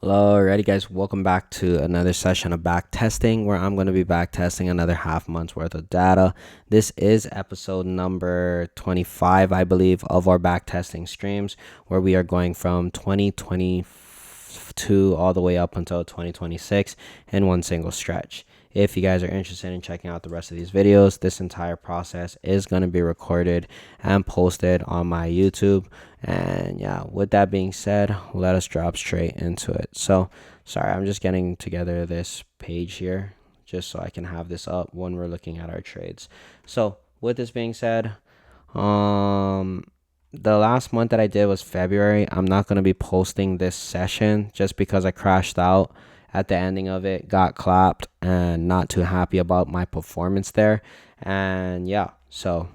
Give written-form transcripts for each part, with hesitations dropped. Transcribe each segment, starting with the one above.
Hello, alrighty guys, welcome back to another session of backtesting where I'm going to be backtesting another half month's worth of data. This is episode number 25, I believe, of our backtesting streams where we are going from 2022 all the way up until 2026 in one single stretch. If you guys are interested in checking out the rest of these videos, this entire process is going to be recorded and posted on my YouTube. And yeah, with that being said, let us drop straight into it. So, sorry, I'm just getting together this page here just so I can have this up when we're looking at our trades. So, with this being said, the last month that I did was February. I'm not going to be posting this session just because I crashed out at the ending of it, got clapped, and not too happy about my performance there. And yeah, so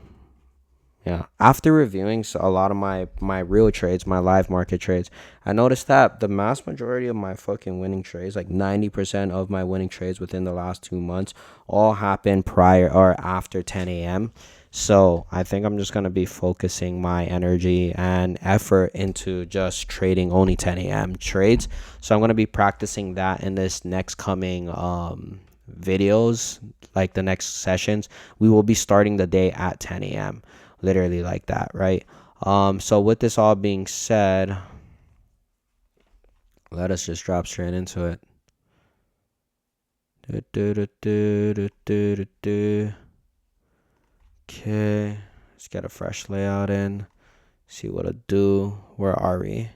yeah, after reviewing a lot of my real trades, my live market trades, I noticed that the mass majority of my fucking winning trades, like 90% of my winning trades within the last 2 months, all happened prior or after 10 a.m. So I think I'm just gonna be focusing my energy and effort into just trading only 10 a.m. trades. So I'm gonna be practicing that in this next coming videos, like the next sessions. We will be starting the day at 10 a.m. literally like that, right? So with this all being said, let us just drop straight into it. Okay, let's get a fresh layout in, see what it do. Where are we?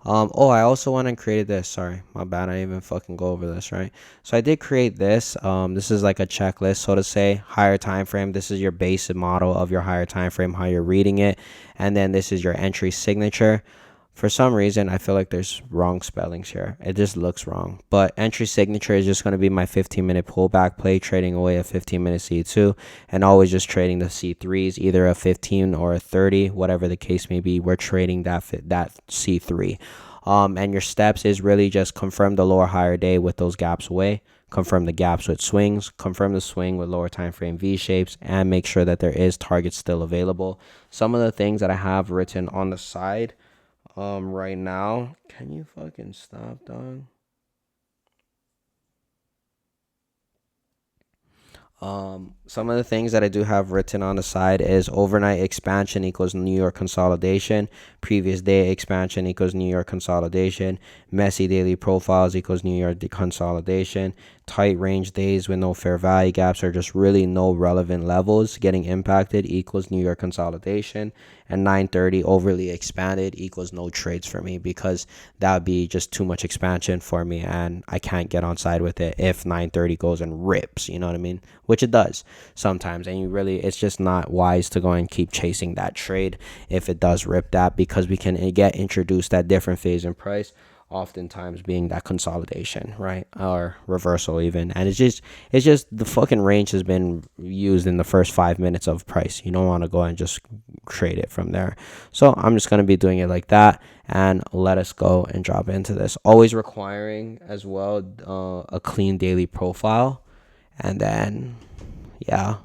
Oh, I also went and created this. Sorry, my bad. I didn't even fucking go over this, right? So I did create this. This is like a checklist, so to say. Higher time frame. This is your basic model of your higher time frame, how you're reading it, and then this is your entry signature. For some reason, I feel like there's wrong spellings here. It just looks wrong. But entry signature is just going to be my 15-minute pullback play, trading away a 15-minute C2, and always just trading the C3s, either a 15 or a 30, whatever the case may be. We're trading that C3. And your steps is really just confirm the lower higher day with those gaps away, confirm the gaps with swings, confirm the swing with lower time frame V shapes, and make sure that there is targets still available. Some of the things that I have written on the side right now. Can you fucking stop, dog? Some of the things that I do have written on the side is overnight expansion equals New York consolidation, previous day expansion equals New York consolidation, messy daily profiles equals New York consolidation, tight range days with no fair value gaps or just really no relevant levels getting impacted equals New York consolidation, and 930 overly expanded equals no trades for me because that would be just too much expansion for me and I can't get on side with it if 930 goes and rips, you know what I mean? Which it does sometimes, and it's just not wise to go and keep chasing that trade if it does rip that, because we can get introduced at different phase in price, oftentimes being that consolidation, right, or reversal even. And it's just the fucking range has been used in the first 5 minutes of price. You don't want to go and just trade it from there. So I'm just going to be doing it like that, and let us go and drop into this, always requiring as well a clean daily profile. And then yeah,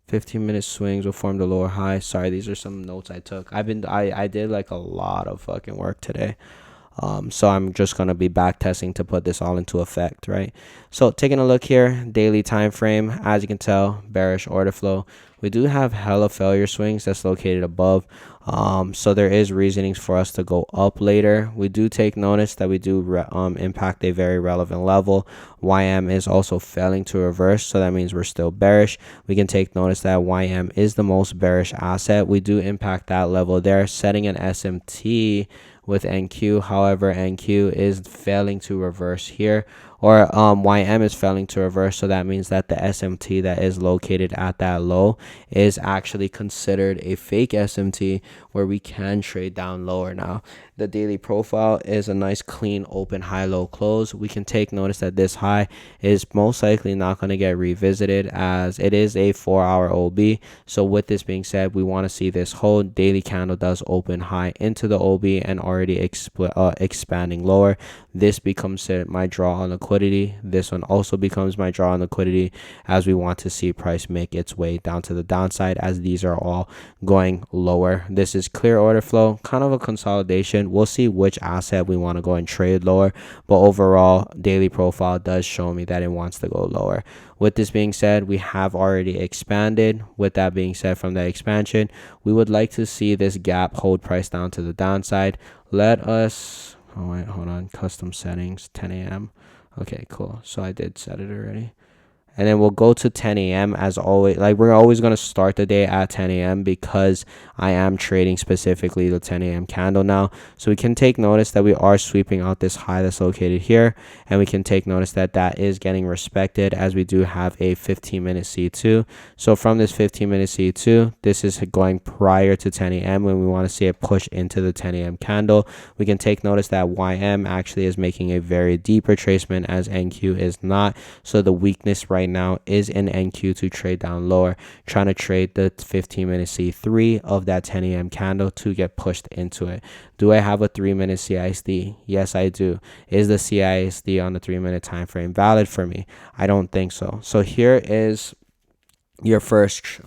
15-minute swings will form the lower high. Sorry, these are some notes I took. I did like a lot of fucking work today. So I'm just gonna be back testing to put this all into effect, right? So taking a look here, daily time frame, as you can tell, bearish order flow. We do have hella failure swings that's located above. So there is reasonings for us to go up later. We do take notice that we do impact a very relevant level. YM is also failing to reverse, so that means we're still bearish. We can take notice that YM is the most bearish asset. We do impact that level there, setting an SMT with NQ. However, NQ is failing to reverse here, or YM is failing to reverse, so that means that the SMT that is located at that low is actually considered a fake SMT where we can trade down lower. Now the daily profile is a nice clean open high low close. We can take notice that this high is most likely not going to get revisited as it is a 4-hour OB. So with this being said, we want to see this hold. Daily candle does open high into the OB and already expanding lower. This becomes my draw on liquidity. This one also becomes my draw on liquidity as we want to see price make its way down to the downside as these are all going lower. This is clear order flow, kind of a consolidation We'll see which asset we want to go and trade lower, but overall daily profile does show me that it wants to go lower. With this being said, we have already expanded. With that being said, from the expansion, we would like to see this gap hold price down to the downside. Let us, oh wait, hold on, custom settings, 10 a.m. Okay, cool. So I did set it already. And then we'll go to 10 a.m. as always. Like, we're always going to start the day at 10 a.m. because I am trading specifically the 10 a.m. candle now. So we can take notice that we are sweeping out this high that's located here. And we can take notice that that is getting respected as we do have a 15-minute C2. So from this 15-minute C2, this is going prior to 10 a.m. when we want to see it push into the 10 a.m. candle. We can take notice that YM actually is making a very deep retracement as NQ is not. So the weakness right now is in NQ to trade down lower, trying to trade the 15-minute C3 of that 10 a.m. candle to get pushed into it. Do I have a 3-minute CISD? Yes, I do. Is the CISD on the 3-minute time frame valid for me? I don't think so. So here is your first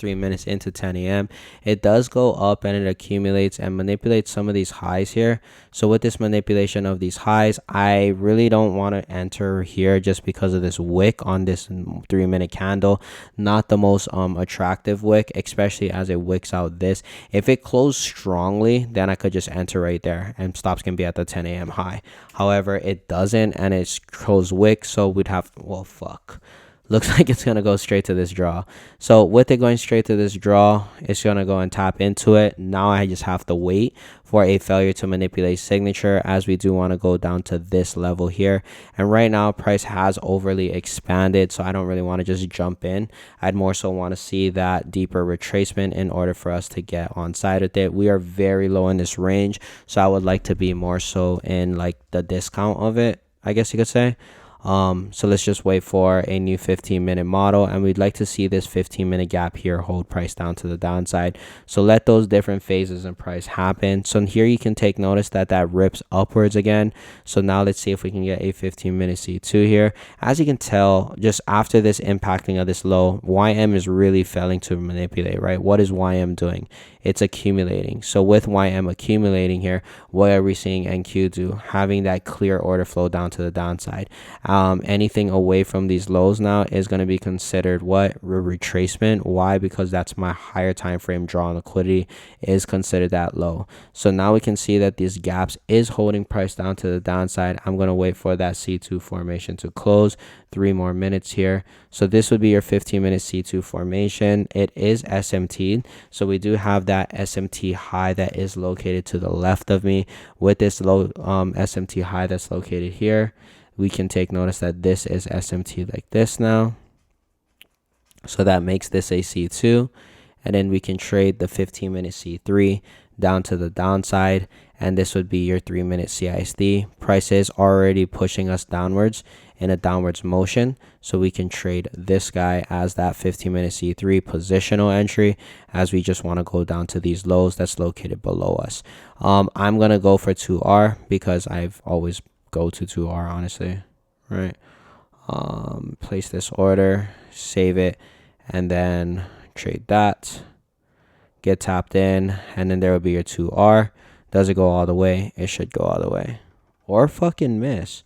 3 minutes into 10 a.m. It does go up and it accumulates and manipulates some of these highs here. So with this manipulation of these highs, I really don't want to enter here just because of this wick on this 3-minute candle. Not the most attractive wick, especially as it wicks out this. If it closed strongly, then I could just enter right there and stops can be at the 10 a.m. high. However, it doesn't and it's closed wick, so we'd have, well, fuck. Looks like it's going to go straight to this draw. So with it going straight to this draw, it's going to go and tap into it. Now I just have to wait for a failure to manipulate signature, as we do want to go down to this level here. And right now price has overly expanded, so I don't really want to just jump in. I'd more so want to see that deeper retracement in order for us to get on side with it. We are very low in this range, so I would like to be more so in like the discount of it, I guess you could say. So let's just wait for a new 15-minute model, and we'd like to see this 15-minute gap here hold price down to the downside. So let those different phases in price happen. So here you can take notice that that rips upwards again. So now let's see if we can get a 15-minute C2 here. As you can tell, just after this impacting of this low, YM is really failing to manipulate, right? What is YM doing? It's accumulating. So with YM accumulating here, what are we seeing NQ do? Having that clear order flow down to the downside. Anything away from these lows now is going to be considered what? Retracement. Why? Because that's my higher time frame draw on liquidity is considered that low. So now we can see that these gaps is holding price down to the downside. I'm going to wait for that C2 formation to close. 3 more minutes here. So this would be your 15-minute C2 formation. It is SMT. So we do have that SMT high that is located to the left of me. With this low SMT high that's located here, we can take notice that this is SMT like this now. So that makes this a C2. And then we can trade the 15-minute C3 down to the downside. And this would be your 3-minute CISD. Price is already pushing us downwards in a downwards motion. So we can trade this guy as that 15-minute C3 positional entry, as we just want to go down to these lows that's located below us. I'm going to go for 2R because I've always go to 2R, honestly, right? Place this order, save it, and then trade that, get tapped in, and then there will be your 2R. Does it go all the way? It should go all the way, or fucking miss.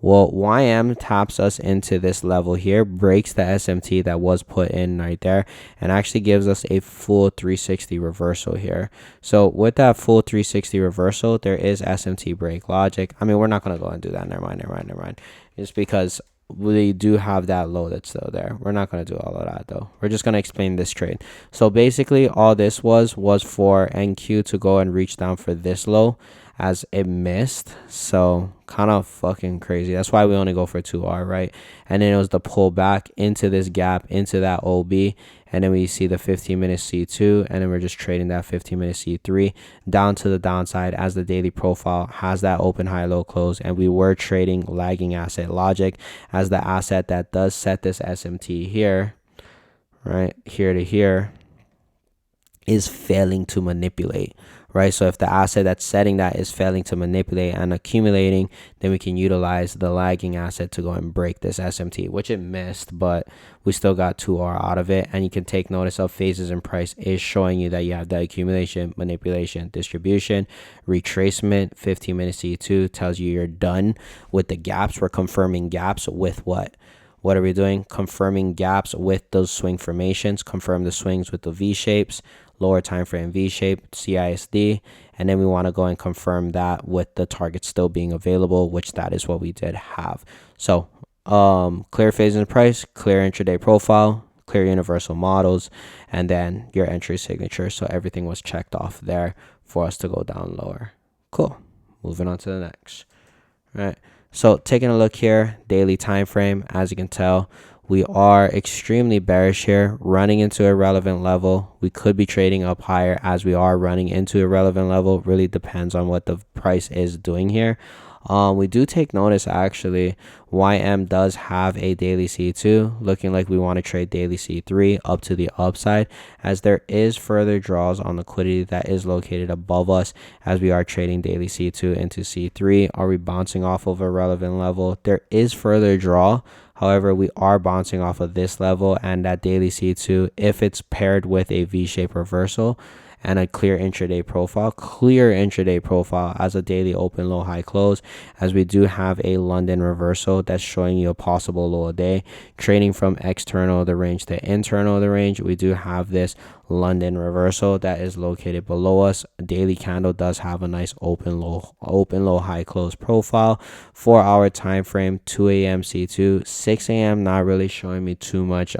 Well, YM taps us into this level here, breaks the SMT that was put in right there, and actually gives us a full 360 reversal here. So with that full 360 reversal, there is SMT break logic. I mean, we're not going to go and do that. Never mind. It's because we do have that low that's still there. We're not going to do all of that though. We're just going to explain this trade. So basically all this was for NQ to go and reach down for this low, as it missed. So kind of fucking crazy. That's why we only go for 2R, right? And then it was the pull back into this gap, into that OB. And then we see the 15-minute C2. And then we're just trading that 15-minute C3 down to the downside, as the daily profile has that open high low close. And we were trading lagging asset logic, as the asset that does set this SMT here, right, here to here, is failing to manipulate, right? So if the asset that's setting that is failing to manipulate and accumulating, then we can utilize the lagging asset to go and break this SMT, which it missed, but we still got 2R out of it. And you can take notice of phases in price is showing you that you have the accumulation, manipulation, distribution, retracement. 15-minute C2 tells you you're done with the gaps. We're confirming gaps with what? What are we doing? Confirming gaps with those swing formations. Confirm the swings with the V shapes, lower time frame V shape, CISD, and then we want to go and confirm that with the target still being available, which that is what we did have. So clear phase in price, clear intraday profile, clear universal models, and then your entry signature. So everything was checked off there for us to go down lower. Cool. Moving on to the next. All right. So taking a look here, daily time frame, as you can tell, we are extremely bearish here, running into a relevant level. We could be trading up higher as we are running into a relevant level. Really depends on what the price is doing here. We do take notice actually YM does have a daily C2 looking like we want to trade daily C3 up to the upside, as there is further draws on liquidity that is located above us as we are trading daily C2 into C3. Are we bouncing off of a relevant level? There is further draw. However, we are bouncing off of this level and that daily C2 if it's paired with a V-shaped reversal and a clear intraday profile as a daily open low high close, as we do have a London reversal that's showing you a possible low day trading from external of the range to internal of the range. We do have this London reversal that is located below us. A daily candle does have a nice open low high close profile. 4 hour time frame, 2 a.m. C2, 6 a.m. not really showing me too much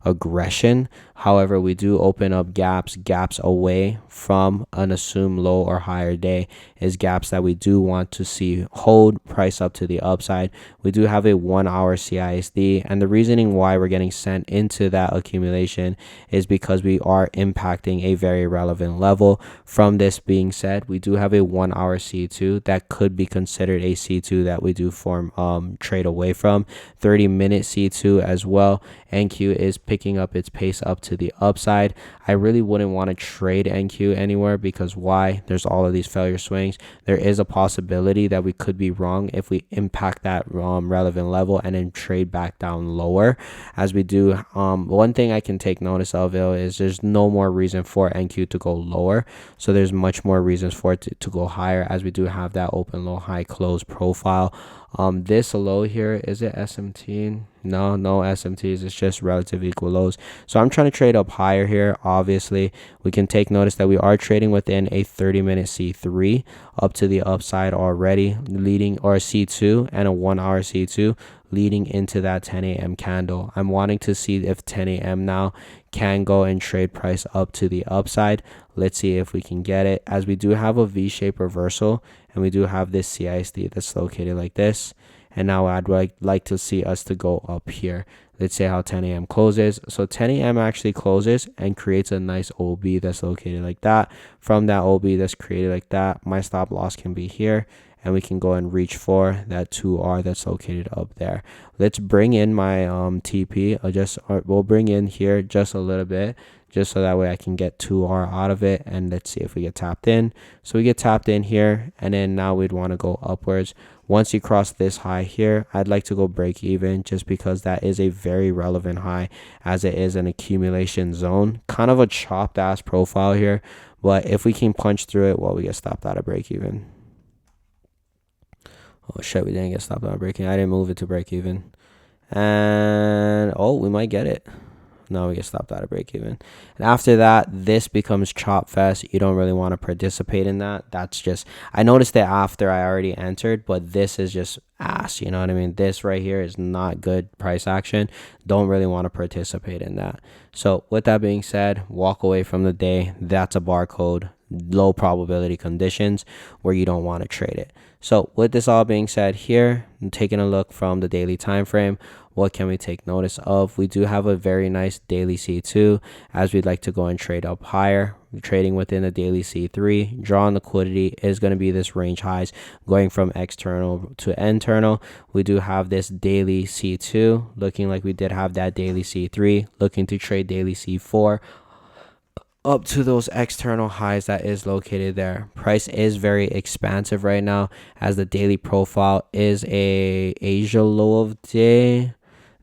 aggression. However, we do open up gaps away from an assumed low or higher day is gaps that we do want to see hold price up to the upside. We do have a 1 hour CISD, and the reasoning why we're getting sent into that accumulation is because we are impacting a very relevant level. From this being said, we do have a 1 hour C2 that could be considered a C2 that we do form trade away from. 30-minute C2 as well. NQ is picking up its pace up to the upside. I really wouldn't want to trade NQ anywhere because why? There's all of these failure swings. There is a possibility that we could be wrong if we impact that relevant level and then trade back down lower as we do. One thing I can take notice of is there's no more reason for NQ to go lower. So there's much more reasons for it to go higher as we do have that open low high close profile. This low here, is it SMT? No SMTs. It's just relative equal lows. So I'm trying to trade up higher here. Obviously, we can take notice that we are trading within a 30-minute C3 up to the upside already, leading, or C2 and a 1 hour C2 leading into that 10 a.m. candle. I'm wanting to see if 10 a.m. now can go and trade price up to the upside. Let's see if we can get it, as we do have a V-shaped reversal and we do have this CISD that's located like this. And now I'd like to see us to go up here. Let's say how 10 a.m. closes. So 10 a.m. actually closes and creates a nice OB that's located like that. From that OB that's created like that, my stop loss can be here. And we can go and reach for that 2R that's located up there. Let's bring in my TP. We'll bring in here just a little bit, just so that way I can get 2R out of it. And let's see if we get tapped in. So we get tapped in here, and then now we'd want to go upwards. Once you cross this high here, I'd like to go break even, just because that is a very relevant high, as it is an accumulation zone. Kind of a chopped ass profile here, but if we can punch through it, well, we get stopped out of break even. Oh shit, we didn't get stopped out of break even. I didn't move it to break even. And oh, we might get it. No, we get stopped out of break even. And after that, this becomes chop fest. You don't really want to participate in that. That's just, I noticed that after I already entered, but this is just ass. You know what I mean? This right here is not good price action. Don't really want to participate in that. So with that being said, walk away from the day. That's a barcode. Low probability conditions where you don't want to trade it. So with this all being said here, I'm taking a look from the daily time frame. What can we take notice of? We do have a very nice daily C2 as we'd like to go and trade up higher. We're trading within the daily C3. Draw on liquidity is going to be this range highs going from external to internal. We do have this daily C2 looking like we did have that daily C3, looking to trade daily C4 up to those external highs that is located there. Price is very expansive right now, as the daily profile is a Asia low of day.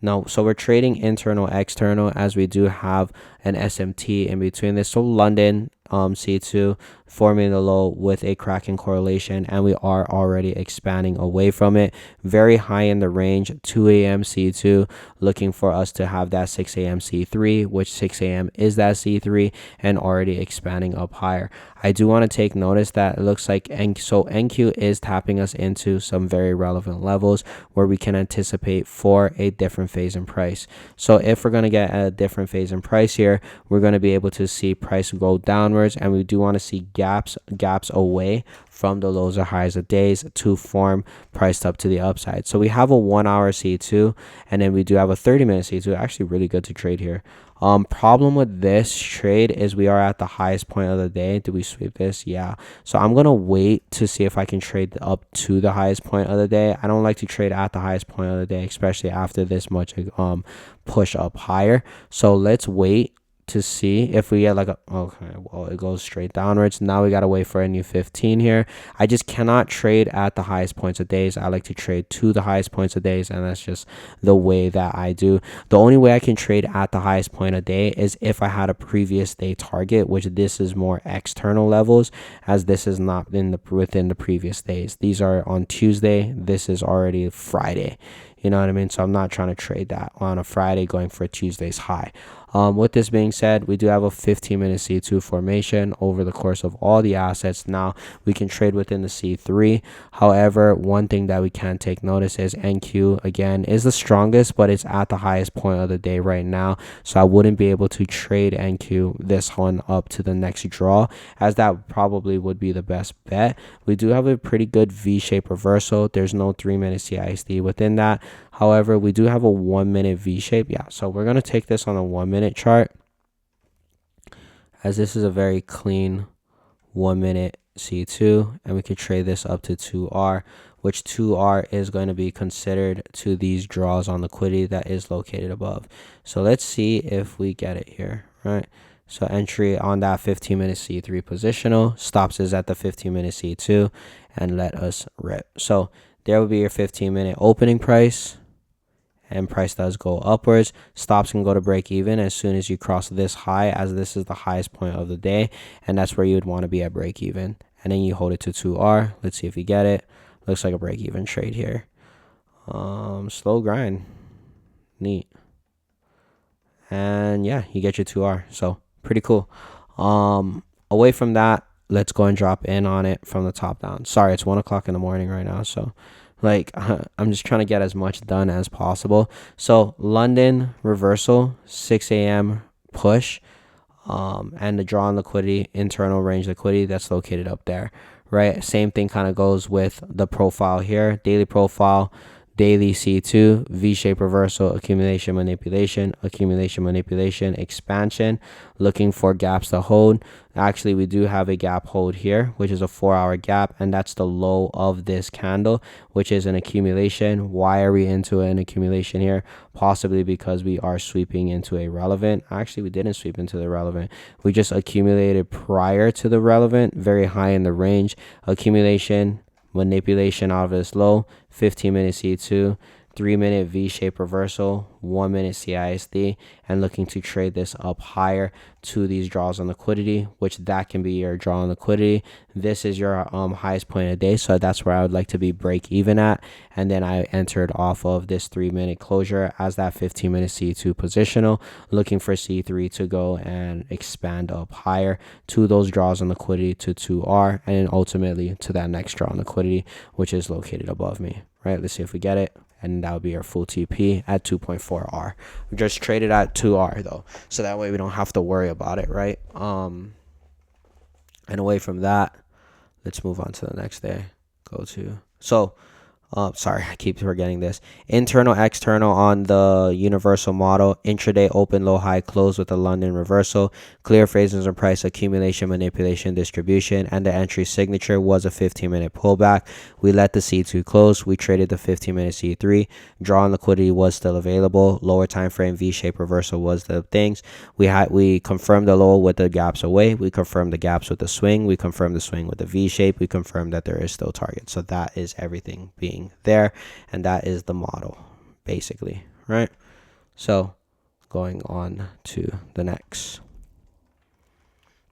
No, so we're trading internal external, as we do have an SMT in between this. So London C2 forming the low with a cracking correlation, and we are already expanding away from it. Very high in the range, 2 a.m. C2, looking for us to have that 6 a.m. C3, which 6 a.m. is that C3, and already expanding up higher. I do want to take notice that it looks like NQ is tapping us into some very relevant levels where we can anticipate for a different phase in price. So if we're going to get a different phase in price here, we're going to be able to see price go downwards, and we do want to see gaps away from the lows or highs of days to form priced up to the upside. So we have a 1 hour C2, and then we do have a 30-minute C2. Actually really good to trade here. Problem with this trade is we are at the highest point of the day. Did we sweep this? Yeah. So I'm gonna wait to see if I can trade up to the highest point of the day. I don't like to trade at the highest point of the day, especially after this much push up higher. So let's wait to see if we get like okay, well, it goes straight downwards. Now we gotta wait for a new 15 here. I just cannot trade at the highest points of days. I like to trade to the highest points of days, and that's just the way that I do. The only way I can trade at the highest point of day is if I had a previous day target, which this is more external levels, as this is not within the previous days. These are on Tuesday. This is already Friday. You know what I mean? So I'm not trying to trade that on a Friday going for Tuesday's high. With this being said, we do have a 15-minute C2 formation over the course of all the assets. Now we can trade within the C3. However, one thing that we can take notice is NQ again is the strongest, but it's at the highest point of the day right now. So I wouldn't be able to trade NQ this one up to the next draw, as that probably would be the best bet. We do have a pretty good V-shaped reversal. There's no 3-minute CISD within that. However, we do have a 1 minute V shape. Yeah, so we're going to take this on a 1 minute chart, as this is a very clean 1 minute C2, and we could trade this up to 2R, which 2R is going to be considered to these draws on liquidity that is located above. So let's see if we get it here, right? So entry on that 15-minute C3 positional, stops is at the 15-minute C2, and let us rip. So there will be your 15-minute opening price, and price does go upwards. Stops can go to break even as soon as you cross this high, as this is the highest point of the day, and that's where you would want to be at break even. And then you hold it to 2R. Let's see if you get it. Looks like a break even trade here. Slow grind. Neat. And yeah, you get your 2R. So pretty cool. Away from that, let's go and drop in on it from the top down. Sorry, it's 1 o'clock in the morning right now, so like I'm just trying to get as much done as possible. So London reversal, 6 a.m. push, and the draw on liquidity, internal range liquidity, that's located up there, right? Same thing kind of goes with the profile here. Daily profile, daily C2, V-shape reversal, accumulation manipulation, expansion, looking for gaps to hold. Actually, we do have a gap hold here, which is a 4-hour gap, and that's the low of this candle, which is an accumulation. Why are we into an accumulation here? Possibly because we are sweeping into a relevant. Actually, we didn't sweep into the relevant. We just accumulated prior to the relevant, very high in the range. Accumulation, manipulation out of this low, 15-minute C2, 3-minute V-shaped reversal, 1 minute CISD, and looking to trade this up higher to these draws on liquidity, which that can be your draw on liquidity. This is your highest point of the day, so that's where I would like to be break even at. And then I entered off of this 3-minute closure as that 15-minute C2 positional, looking for C3 to go and expand up higher to those draws on liquidity to 2R, and then ultimately to that next draw on liquidity, which is located above me. Right, let's see if we get it, and that would be our full TP at 2.4R. We just traded at 2R though, so that way we don't have to worry about it, right? And away from that, let's move on to the next day. So Sorry, I keep forgetting this. Internal, external on the universal model. Intraday open, low, high, close with a London reversal. Clear phrases and price accumulation, manipulation, distribution, and the entry signature was a 15-minute pullback. We let the C2 close. We traded the 15-minute C3. Draw on liquidity was still available. Lower time frame V-shape reversal was the things. We confirmed the low with the gaps away. We confirmed the gaps with the swing. We confirmed the swing with the V-shape. We confirmed that there is still target. So that is everything being there, and that is the model basically, right? So going on to the next.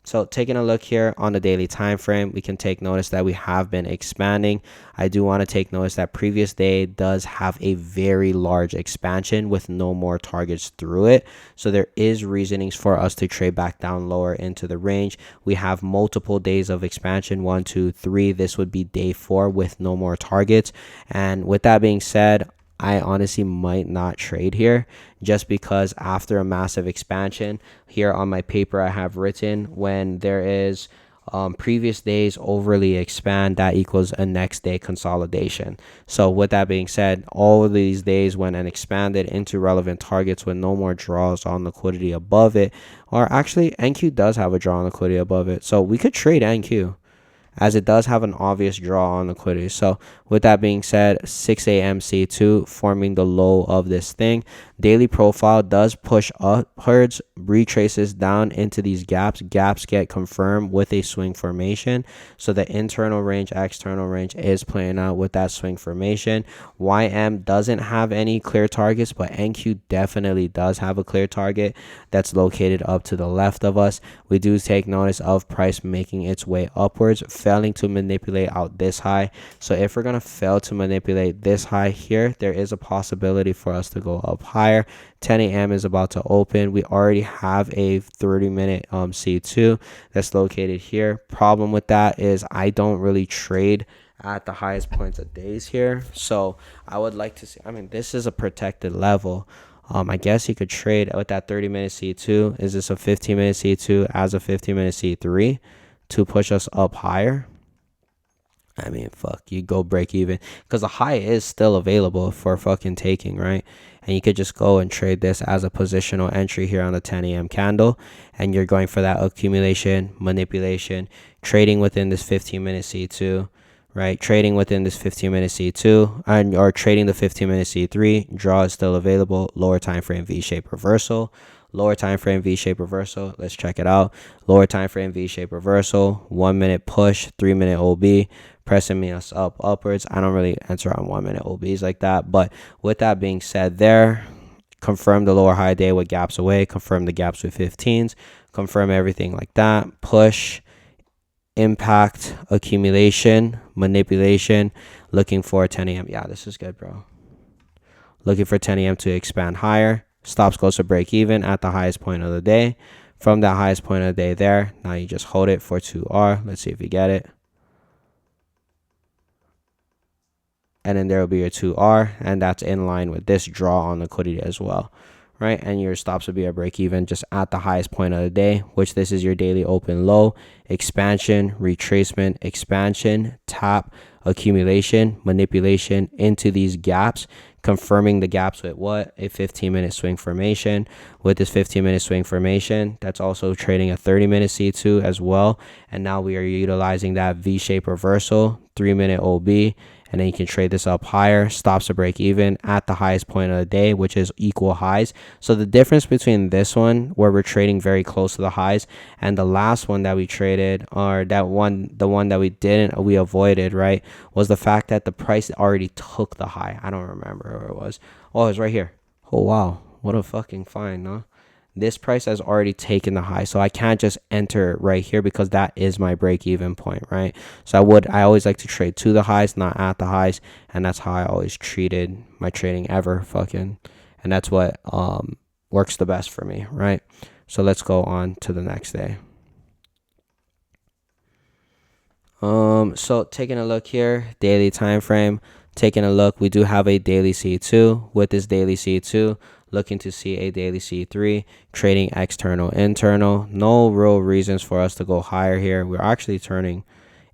So taking a look here on the daily time frame, we can take notice that we have been expanding. I do want to take notice that previous day does have a very large expansion with no more targets through it. So there is reasonings for us to trade back down lower into the range. We have multiple days of expansion, 1, 2, 3. This would be day 4 with no more targets. And with that being said, I honestly might not trade here just because after a massive expansion, here on my paper I have written when there is previous days overly expand, that equals a next day consolidation. So with that being said, all of these days when an expanded into relevant targets with no more draws on liquidity above it, or actually NQ does have a draw on liquidity above it, so we could trade NQ as it does have an obvious draw on liquidity. So with that being said, 6 a.m. C2 forming the low of this thing. Daily profile does push upwards, retraces down into these gaps. Gaps get confirmed with a swing formation. So the internal range, external range is playing out with that swing formation. YM doesn't have any clear targets, but NQ definitely does have a clear target that's located up to the left of us. We do take notice of price making its way upwards, failing to manipulate out this high. So if we're going to fail to manipulate this high here, there is a possibility for us to go up higher. 10 a.m. is about to open. We already have a 30-minute C2 that's located here. Problem with that is I don't really trade at the highest points of days here. So I would like to see, I mean, this is a protected level. I guess you could trade with that 30-minute C2. Is this a 15-minute C2 as a 15-minute C3 to push us up higher? I mean, fuck, you go break even because the high is still available for fucking taking, right? And you could just go and trade this as a positional entry here on the 10 a.m. candle, and you're going for that accumulation, manipulation, trading within this 15-minute C2, right? Trading within this 15-minute C2 and or trading the 15-minute C3. Draw is still available. Lower time frame V-shape reversal. Lower time frame V-shape reversal. Let's check it out. Lower time frame V-shape reversal. 1 minute push. 3-minute OB. Pressing me us up upwards. I don't really enter on 1 minute OBs like that. But with that being said, there, confirm the lower high day with gaps away. Confirm the gaps with 15s. Confirm everything like that. Push. Impact, accumulation, manipulation. Looking for 10 a.m. Yeah, this is good, bro. Looking for 10 a.m. to expand higher. Stops close to break even at the highest point of the day. From that highest point of the day there, now you just hold it for 2R. Let's see if you get it. And then there will be your 2R, and that's in line with this draw on liquidity as well, right? And your stops will be a break even just at the highest point of the day, which this is your daily open low, expansion, retracement, expansion, tap, accumulation, manipulation into these gaps, confirming the gaps with what? A 15-minute swing formation. With this 15-minute swing formation, that's also trading a 30-minute C2 as well. And now we are utilizing that V-shape reversal, 3-minute OB, and then you can trade this up higher. Stops to break even at the highest point of the day, which is equal highs. So the difference between this one, where we're trading very close to the highs, and the last one that we traded, or the one that we avoided, right, was the fact that the price already took the high. I don't remember where it was. Oh, it was right here. Oh, wow. What a fucking find, huh? This price has already taken the high, so I can't just enter right here because that is my break-even point, right? So I always like to trade to the highs, not at the highs, and that's how I always treated my trading ever, fucking, and that's what works the best for me, right? So let's go on to the next day. So taking a look here, daily time frame. Taking a look, we do have a daily C2. With this daily C2, looking to see a daily C3, trading external, internal. No real reasons for us to go higher here. We're actually turning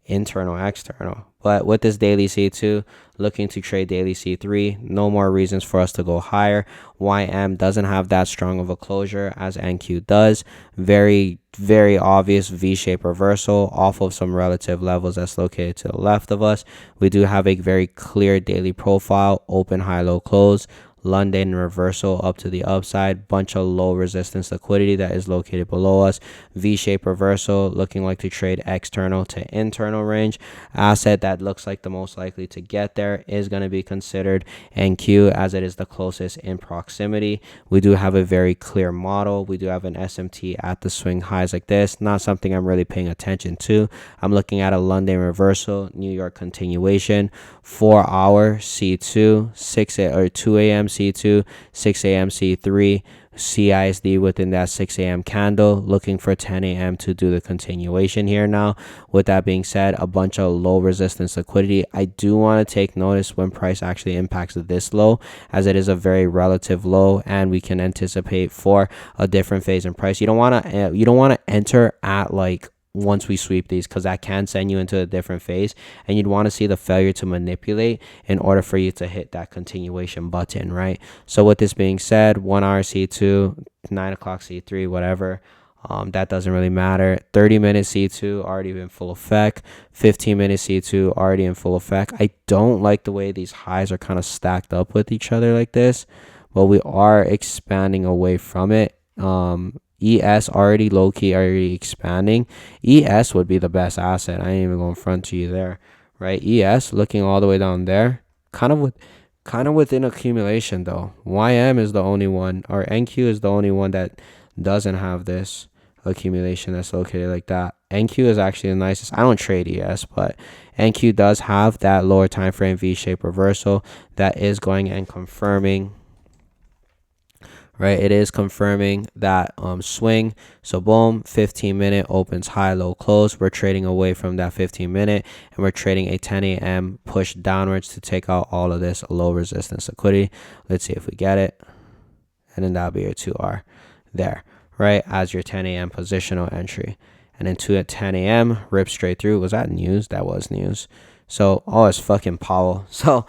internal, external. But with this daily C2, looking to trade daily C3, no more reasons for us to go higher. YM doesn't have that strong of a closure as NQ does. Very, very obvious V-shaped reversal off of some relative levels that's located to the left of us. We do have a very clear daily profile, open, high, low, close. London reversal up to the upside, bunch of low resistance liquidity that is located below us. V-shaped reversal looking like to trade external to internal range. Asset that looks like the most likely to get there is going to be considered NQ as it is the closest in proximity. We do have a very clear model. We do have an SMT at the swing highs like this. Not something I'm really paying attention to. I'm looking at a London reversal, New York continuation, 4 hour C2, 2 a.m. C2, 6 a.m. C3, CISD within that 6 a.m. candle, looking for 10 a.m. to do the continuation here now. With that being said, a bunch of low resistance liquidity. I do want to take notice when price actually impacts this low, as it is a very relative low, and we can anticipate for a different phase in price. You don't want to enter at like once we sweep these, because that can send you into a different phase, and you'd want to see the failure to manipulate in order for you to hit that continuation button, right? So with this being said, 1 hour C2, 9 o'clock C3, whatever, that doesn't really matter. 30-minute C2 already in full effect. 15-minute C2 already in full effect. I don't like the way these highs are kind of stacked up with each other like this, but we are expanding away from it. ES already low-key already expanding. ES would be the best asset. I ain't even going to front to you there, right? ES looking all the way down there, kind of within accumulation though. YM is the only one, or NQ is the only one that doesn't have this accumulation that's located like that. NQ is actually the nicest. I don't trade ES, but NQ does have that lower time frame V-shaped reversal that is going and confirming, right? It is confirming that swing. So boom, 15-minute opens high, low, close. We're trading away from that 15-minute, and we're trading a 10 a.m. push downwards to take out all of this low resistance liquidity. Let's see if we get it, and then that'll be your 2R there, right, as your 10 a.m. positional entry. And then 2 at 10 a.m. rip straight through. Was that news? That was news. So, oh, it's fucking Powell. So,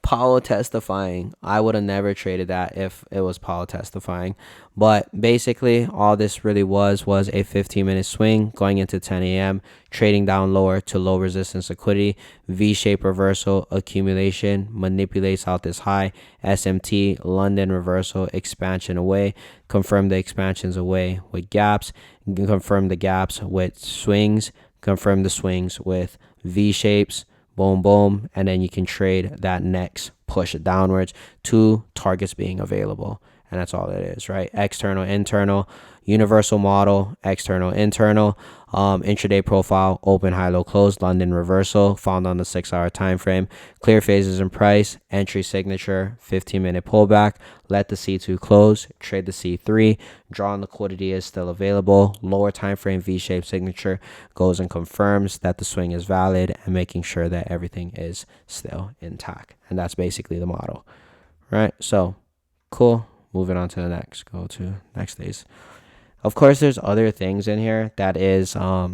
Powell testifying. I would have never traded that if it was Powell testifying. But basically, all this really was a 15-minute swing going into 10 a.m., trading down lower to low resistance liquidity, V-shaped reversal, accumulation, manipulates out this high, SMT, London reversal, expansion away, confirm the expansions away with gaps, confirm the gaps with swings, confirm the swings with V-shapes, boom, boom, and then you can trade that next push downwards, to targets being available. And that's all it is, right? External, internal, universal model, external, internal, intraday profile, open, high, low, close, London reversal, found on the 6-hour time frame, clear phases in price, entry signature, 15-minute pullback, let the C2 close, trade the C3, drawn liquidity is still available, lower time frame V-shaped signature goes and confirms that the swing is valid and making sure that everything is still intact. And that's basically the model, right? So cool. Moving on to the next. Go to next days. Of course, there's other things in here that is what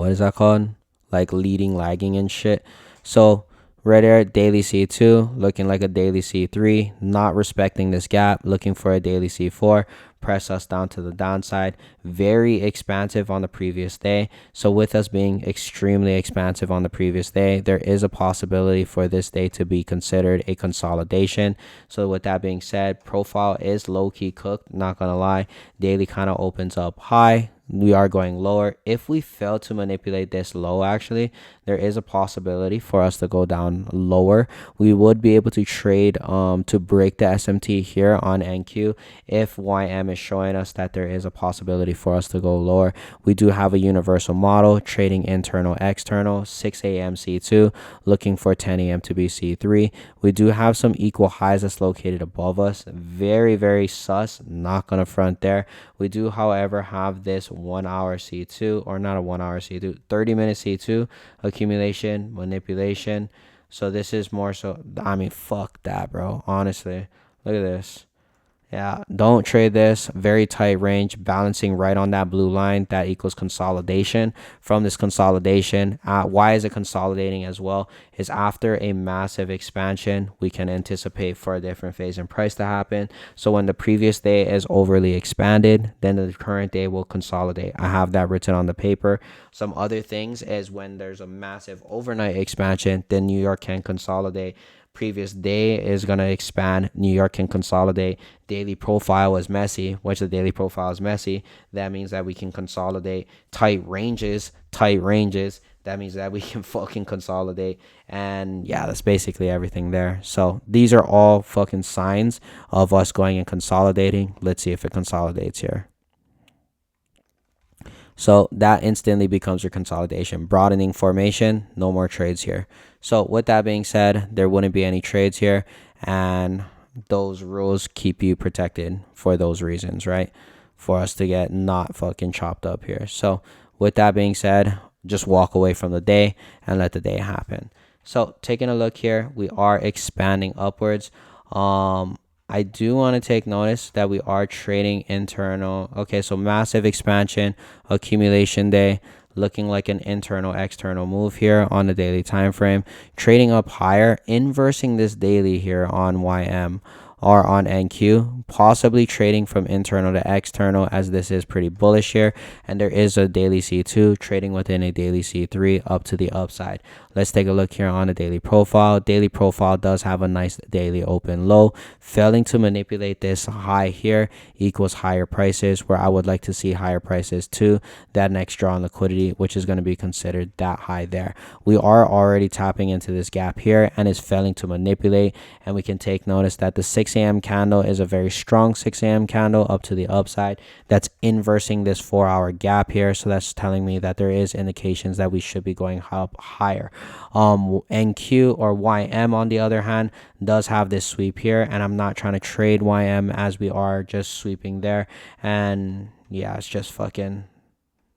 is that called? Like leading, lagging, and shit. So right there, daily C2 looking like a daily C3, not respecting this gap, looking for a daily C4, press us down to the downside. Very expansive on the previous day. So with us being extremely expansive on the previous day, there is a possibility for this day to be considered a consolidation. So with that being said, profile is low-key cooked, not gonna lie. Daily kind of opens up high. We are going lower. If we fail to manipulate this low, actually, there is a possibility for us to go down lower. We would be able to trade to break the SMT here on NQ if YM is showing us that there is a possibility for us to go lower. We do have a universal model, trading internal, external, 6 a.m. C2, looking for 10 a.m. to be C3. We do have some equal highs that's located above us. Very, very sus. Not going to front there. We do, however, have this 1 hour C2, or not a 1 hour C2, 30-minute C2, accumulation, manipulation. So this is more so, I mean, fuck that, bro. Honestly, look at this. Yeah, don't trade this. Very tight range, balancing right on that blue line. That equals consolidation. From this consolidation, why is it consolidating as well? Is after a massive expansion, we can anticipate for a different phase in price to happen. So when the previous day is overly expanded, then the current day will consolidate. I have that written on the paper. Some other things is when there's a massive overnight expansion, then New York can consolidate. Previous day is going to expand. New York can consolidate. Daily profile is messy, which the daily profile is messy. That means that we can consolidate. Tight ranges. That means that we can fucking consolidate. And yeah, that's basically everything there. So these are all fucking signs of us going and consolidating. Let's see if it consolidates here. So that instantly becomes your consolidation. Broadening formation, no more trades here. So with that being said, there wouldn't be any trades here. And those rules keep you protected for those reasons, right? For us to get not fucking chopped up here. So with that being said, just walk away from the day and let the day happen. So taking a look here, we are expanding upwards. I do want to take notice that we are trading internal. Okay, so massive expansion, accumulation day, looking like an internal external move here on the daily time frame, trading up higher, inversing this daily here on YM or on NQ, possibly trading from internal to external, as this is pretty bullish here, and there is a daily C2 trading within a daily C3 up to the upside. Let's take a look here on the daily profile. Daily profile does have a nice daily open low. Failing to manipulate this high here equals higher prices, where I would like to see higher prices to that next draw on liquidity, which is going to be considered that high there. We are already tapping into this gap here and is failing to manipulate, and we can take notice that the 6 a.m. candle is a very strong 6 a.m. candle up to the upside. That's inversing this 4-hour gap here, so that's telling me that there is indications that we should be going up higher. NQ or YM on the other hand does have this sweep here, and I'm not trying to trade YM as we are just sweeping there. And yeah, it's just fucking,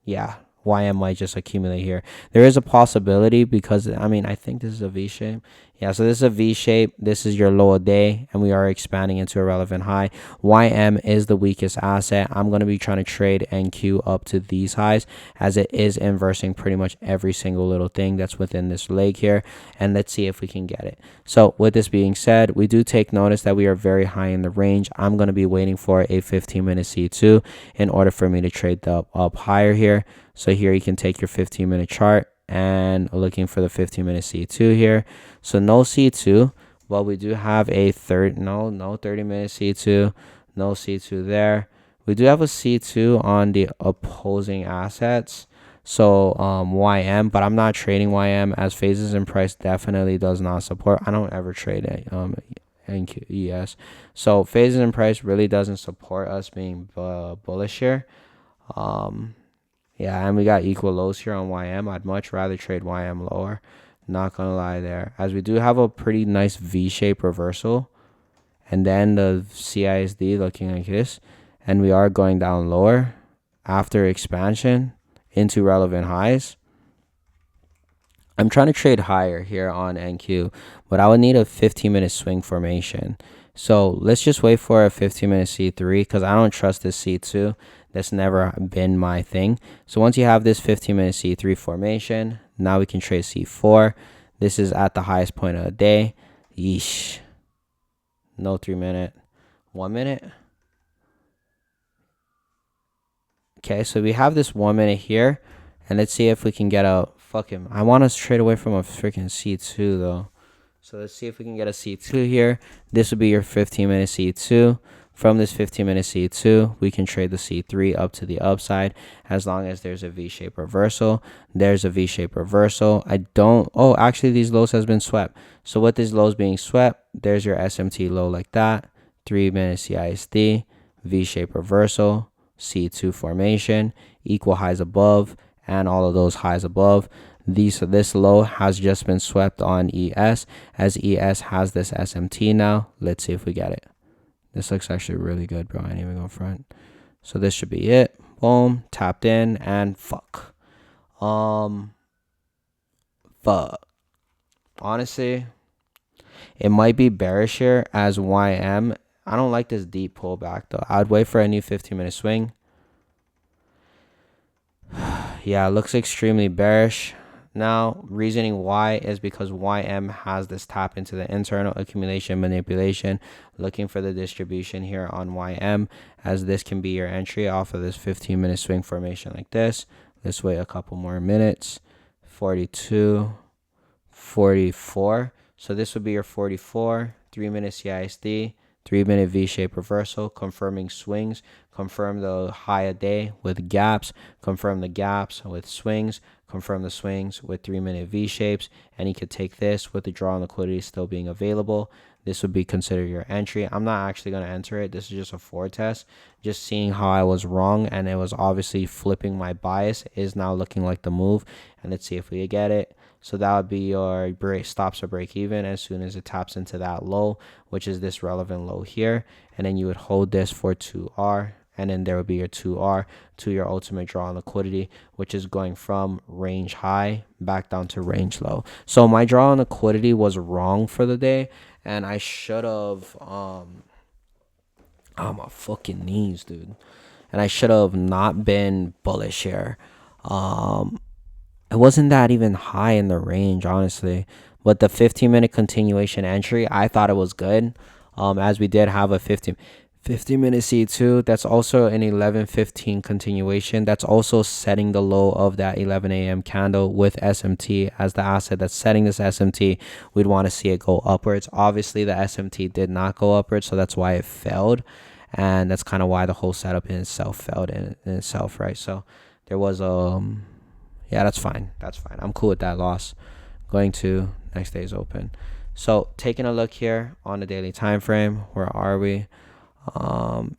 yeah, YM might just accumulate here. There is a possibility because, I mean, I think this is a V shape. Yeah, so this is a V shape. This is your lower day, and we are expanding into a relevant high. YM is the weakest asset. I'm going to be trying to trade NQ up to these highs, as it is inversing pretty much every single little thing that's within this leg here. And let's see if we can get it. So with this being said, we do take notice that we are very high in the range. I'm going to be waiting for a 15-minute C2 in order for me to trade up higher here. So here you can take your 15-minute chart and looking for the 15-minute C2 here. So no C2, but we do have a 30-minute C2, no C2 there. We do have a C2 on the opposing assets. So YM, but I'm not trading YM, as phases in price definitely does not support. I don't ever trade it. NQES. So phases in price really doesn't support us being bullish here. Yeah, and we got equal lows here on YM. I'd much rather trade YM lower. Not going to lie there. As we do have a pretty nice V-shape reversal. And then the CISD looking like this. And we are going down lower after expansion into relevant highs. I'm trying to trade higher here on NQ, but I would need a 15-minute swing formation. So let's just wait for a 15-minute C3 because I don't trust this C2. That's never been my thing. So once you have this 15-minute C3 formation, now we can trade C4. This is at the highest point of the day. Yeesh. No 3-minute. 1 minute. Okay, so we have this 1 minute here. And let's see if we can get a... Fuck him. I want us to trade away from a freaking C2 though. So let's see if we can get a C2 here. This would be your 15-minute C2. From this 15-minute C2, we can trade the C3 up to the upside as long as there's a V-shaped reversal. There's a V-shaped reversal. Oh, actually, these lows has been swept. So with these lows being swept, there's your SMT low like that. 3-minute CISD, V-shaped reversal, C2 formation, equal highs above, and all of those highs above. This low has just been swept on ES, as ES has this SMT now. Let's see if we get it. This looks actually really good, bro. I ain't even go front. So this should be it. Boom. Tapped in and fuck. Fuck. Honestly, it might be bearish here as YM I don't like this deep pullback though. I'd wait for a new 15-minute swing. Yeah, it looks extremely bearish. Now, reasoning why is because YM has this tap into the internal accumulation manipulation, looking for the distribution here on YM, as this can be your entry off of this 15-minute swing formation like this. Let's wait a couple more minutes. 42, 44. So this would be your 44, 3-minute CISD, 3-minute V-shaped reversal, confirming swings, confirm the high a day with gaps, confirm the gaps with swings, confirm the swings with 3-minute V-shapes, and you could take this with the draw and liquidity still being available. This would be considered your entry. I'm not actually going to enter it. This is just a forward test. Just seeing how I was wrong, and it was obviously flipping my bias is now looking like the move. And let's see if we get it. So that would be your stops or break even as soon as it taps into that low, which is this relevant low here. And then you would hold this for 2R. And then there would be your 2R to your ultimate draw on liquidity, which is going from range high back down to range low. So my draw on liquidity was wrong for the day. And I should have, oh, my fucking knees, dude. And I should have not been bullish here. It wasn't that even high in the range, honestly. But the 15-minute continuation entry, I thought it was good. As we did have a 50-minute C2. That's also an 11:15 continuation. That's also setting the low of that 11 a.m. candle with SMT as the asset that's setting this SMT. We'd want to see it go upwards. Obviously, the SMT did not go upwards, so that's why it failed. And that's kind of why the whole setup in itself failed in itself, right? So there was yeah, that's fine. That's fine. I'm cool with that loss. Going to next day's open. So taking a look here on the daily time frame, where are we?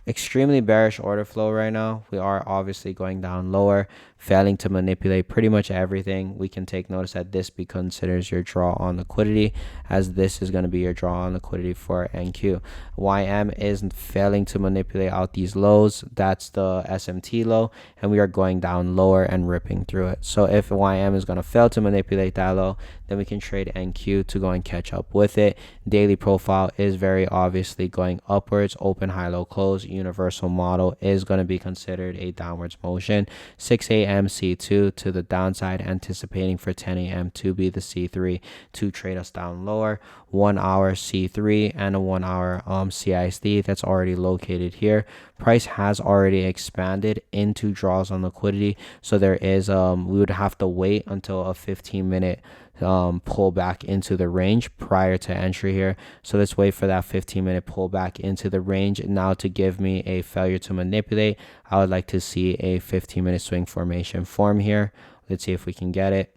Extremely bearish order flow right now. We are obviously going down lower, failing to manipulate pretty much everything. We can take notice that this be considers your draw on liquidity, as this is going to be your draw on liquidity for NQ. YM is failing to manipulate out these lows. That's the SMT low, and we are going down lower and ripping through it. So if YM is going to fail to manipulate that low, then we can trade NQ to go and catch up with it. Daily profile is very obviously going upwards. Open, high, low, close. Universal model is going to be considered a downwards motion. 6 a.m. C2 to the downside, anticipating for 10 a.m. to be the C3 to trade us down lower. 1 hour C3 and a 1 hour CISD that's already located here. Price has already expanded into draws on liquidity, so there is we would have to wait until a 15-minute pull back into the range prior to entry here. So let's wait for that 15-minute pullback into the range now to give me a failure to manipulate. I would like to see a 15-minute swing formation form here. Let's see if we can get it.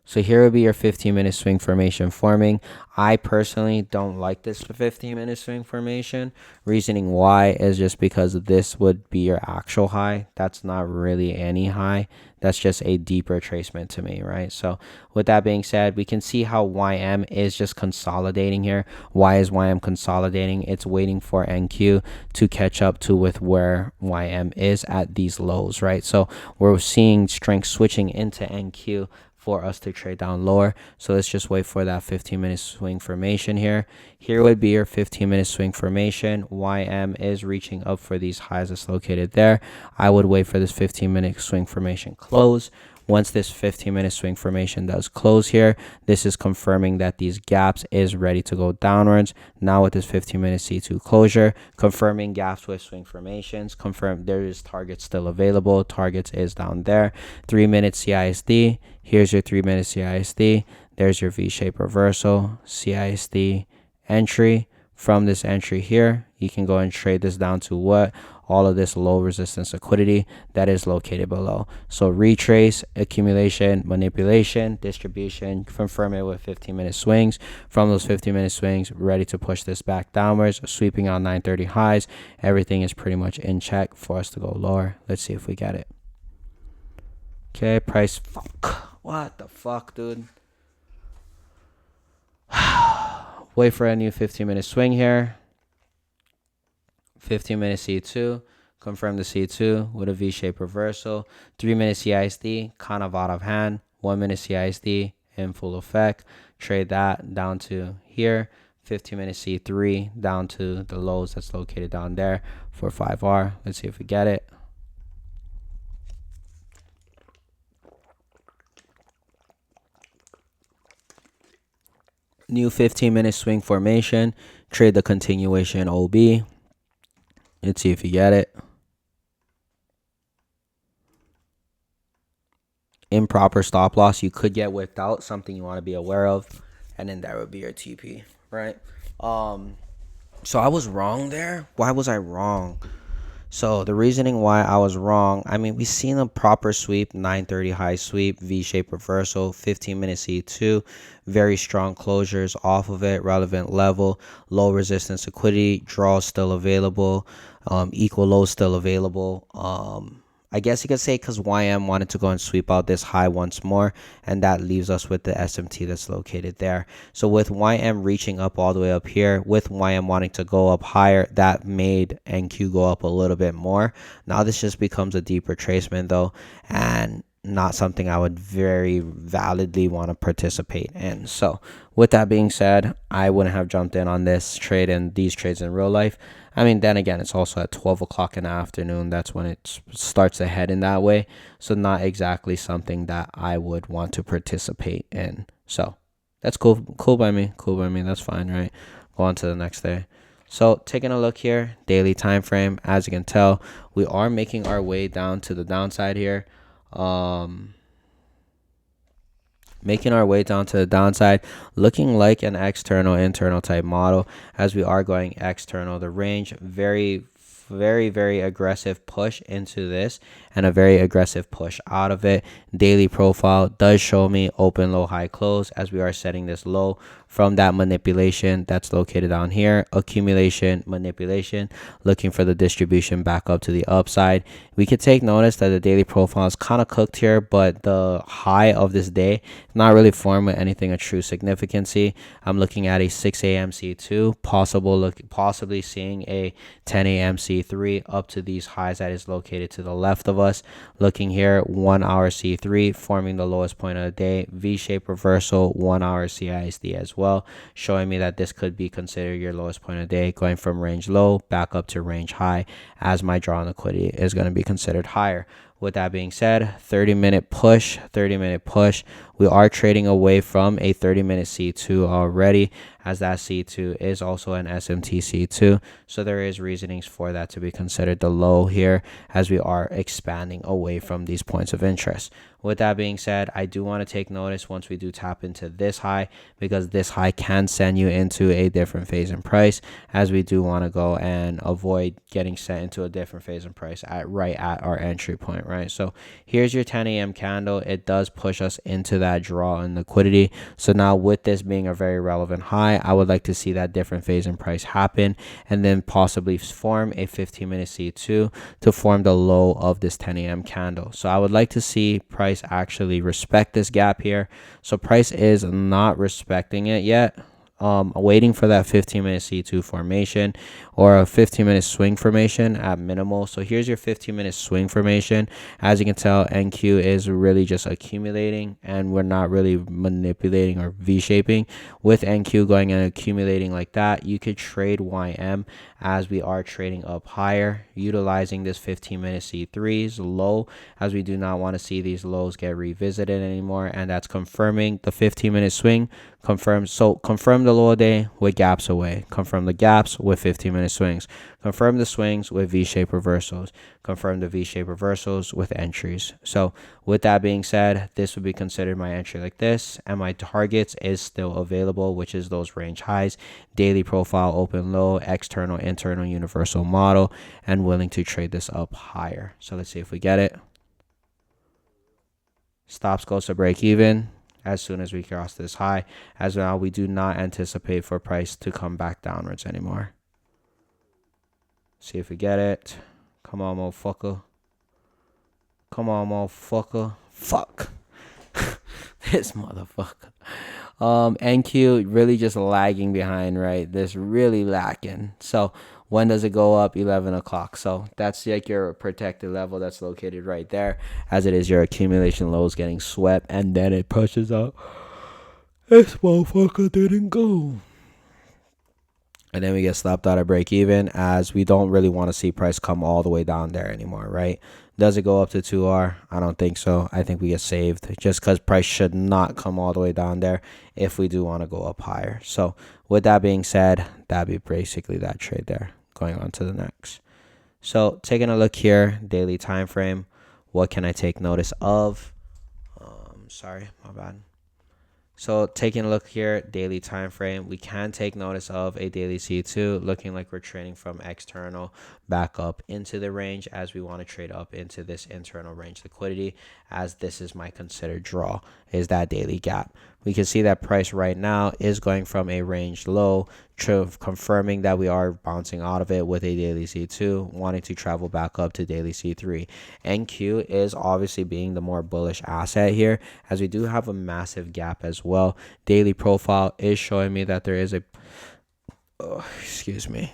So here will be your 15-minute swing formation forming. I personally don't like this 15-minute swing formation. Reasoning why is just because this would be your actual high. That's not really any high. That's just a deeper tracement to me, right? So with that being said, we can see how YM is just consolidating here. Why is YM consolidating? It's waiting for NQ to catch up to with where YM is at these lows, right? So we're seeing strength switching into NQ for us to trade down lower. So let's just wait for that 15-minute swing formation here. Here would be your 15-minute swing formation. YM is reaching up for these highs that's located there. I would wait for this 15-minute swing formation close. Once this 15-minute swing formation does close here, this is confirming that these gaps is ready to go downwards. Now with this 15-minute C2 closure, confirming gaps with swing formations, confirm there is targets still available. Targets is down there. 3-minute CISD. Here's your 3-minute CISD. There's your V-shaped reversal, CISD entry. From this entry here, you can go and trade this down to what? All of this low resistance liquidity that is located below. So retrace, accumulation, manipulation, distribution, confirm it with 15-minute swings. From those 15-minute swings, ready to push this back downwards, sweeping out 930 highs. Everything is pretty much in check for us to go lower. Let's see if we get it. Okay, price. Fuck. What the fuck, dude? Wait for a new 15-minute swing here. 15-minute C2. Confirm the C2 with a V-shaped reversal. 3-minute CISD, kind of out of hand. 1-minute CISD in full effect. Trade that down to here. 15-minute C3 down to the lows that's located down there for 5R. Let's see if we get it. New 15-minute swing formation. Trade the continuation OB. Let's see if you get it. Improper stop loss. You could get whipped out. Something you want to be aware of. And then that would be your TP, right? So I was wrong there. Why was I wrong? So the reasoning why I was wrong, I mean, we've seen a proper sweep, 930 high sweep, V-shape reversal, 15-minute C2, very strong closures off of it, relevant level, low resistance liquidity, draws still available, equal lows still available. I guess you could say because YM wanted to go and sweep out this high once more, and that leaves us with the SMT that's located there. So with YM reaching up all the way up here, with YM wanting to go up higher, that made NQ go up a little bit more. Now this just becomes a deep retracement though, and not something I would very validly want to participate in. So with that being said, I wouldn't have jumped in on this trade and these trades in real life. I mean, then again, it's also at 12 o'clock in the afternoon. That's when it starts to head in that way. So not exactly something that I would want to participate in. So that's cool. Cool by me. Cool by me. That's fine, right? Go on to the next day. So taking a look here, daily time frame. As you can tell, we are making our way down to the downside here. Making our way down to the downside, looking like an external internal type model as we are going external. The range, very aggressive push into this and a very aggressive push out of it. Daily profile does show me open, low, high, close as we are setting this low from that manipulation that's located down here. Accumulation, manipulation, looking for the distribution back up to the upside. We could take notice that the daily profile is kind of cooked here, but the high of this day not really formed with anything of true significancy. I'm looking at a 6 a.m. C2, possibly seeing a 10 a.m. C3 up to these highs that is located to the left of us. Looking here, 1 hour C3 forming the lowest point of the day, V-shape reversal, 1 hour CISD as well, showing me that this could be considered your lowest point of the day, going from range low back up to range high, as my draw on liquidity is going to be considered higher. With that being said, 30-minute push. We are trading away from a 30-minute C2 already, as that C2 is also an SMT C2. So there is reasonings for that to be considered the low here as we are expanding away from these points of interest. With that being said, I do want to take notice once we do tap into this high, because this high can send you into a different phase in price, as we do want to go and avoid getting sent into a different phase in price right at our entry point, right? So here's your 10 a.m. candle. It does push us into that draw in liquidity. So now with this being a very relevant high, I would like to see that different phase in price happen and then possibly form a 15-minute C2 to form the low of this 10 a.m. candle. So I would like to see price actually respect this gap here. So price is not respecting it yet. Waiting for that 15-minute C2 formation or a 15-minute swing formation at minimal. So here's your 15-minute swing formation. As you can tell, NQ is really just accumulating and we're not really manipulating or V-shaping. With NQ going and accumulating like that, you could trade YM as we are trading up higher, utilizing this 15-minute C3's low, as we do not want to see these lows get revisited anymore. And that's confirming the 15-minute swing. Confirm the lower day with gaps away. Confirm the gaps with 15-minute swings. Confirm the swings with V-shape reversals. Confirm the V-shape reversals with entries. So with that being said, this would be considered my entry like this, and my targets is still available, which is those range highs, daily profile, open low, external, internal, universal model, and willing to trade this up higher. So let's see if we get it. Stops goes to break even as soon as we cross this high. As now, we do not anticipate for price to come back downwards anymore. See if we get it. Come on, motherfucker. Come on, motherfucker. Fuck. This motherfucker. NQ really just lagging behind, right? This really lacking. So when does it go up? 11 o'clock. So that's like your protected level that's located right there, as it is your accumulation lows getting swept, and then it pushes up. This motherfucker didn't go. and then we get slapped out of break even, as we don't really want to see price come all the way down there anymore, right? Does it go up to 2R? I don't think so. I think we get saved just because price should not come all the way down there if we do want to go up higher. So with that being said, that'd be basically that trade there. Going on to the next. So taking a look here, daily time frame. What can I take notice of? Sorry, my bad. So taking a look here, daily time frame, we can take notice of a daily C2 looking like we're trading from external back up into the range, as we want to trade up into this internal range liquidity, as this is my considered draw, is that daily gap. We can see that price right now is going from a range low, confirming that we are bouncing out of it with a daily C2, wanting to travel back up to daily C3. NQ is obviously being the more bullish asset here, as we do have a massive gap as well. Daily profile is showing me that there is a, excuse me,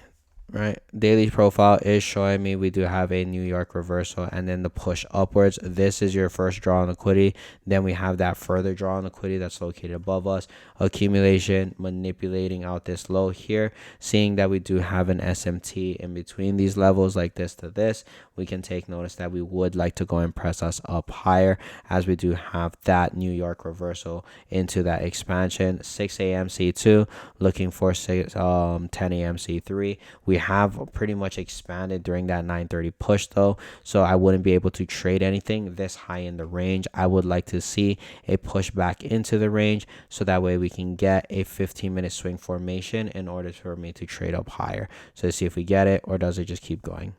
right? Daily profile is showing me we do have a New York reversal and then the push upwards. This is your first draw on liquidity. Then we have that further draw on liquidity that's located above us. Accumulation, manipulating out this low here, seeing that we do have an SMT in between these levels like this to this. We can take notice that we would like to go and press us up higher, as we do have that New York reversal into that expansion. 6 a.m. C2, looking for 10 a.m. C3. We have pretty much expanded during that 9:30 push though, so I wouldn't be able to trade anything this high in the range. I would like to see a push back into the range, so that way we can get a 15-minute swing formation in order for me to trade up higher. So let's see if we get it, or does it just keep going?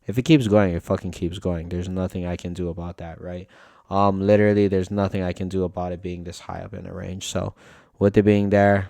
If it keeps going, it fucking keeps going. There's nothing I can do about that, right? Literally, there's nothing I can do about it being this high up in the range. So with it being there,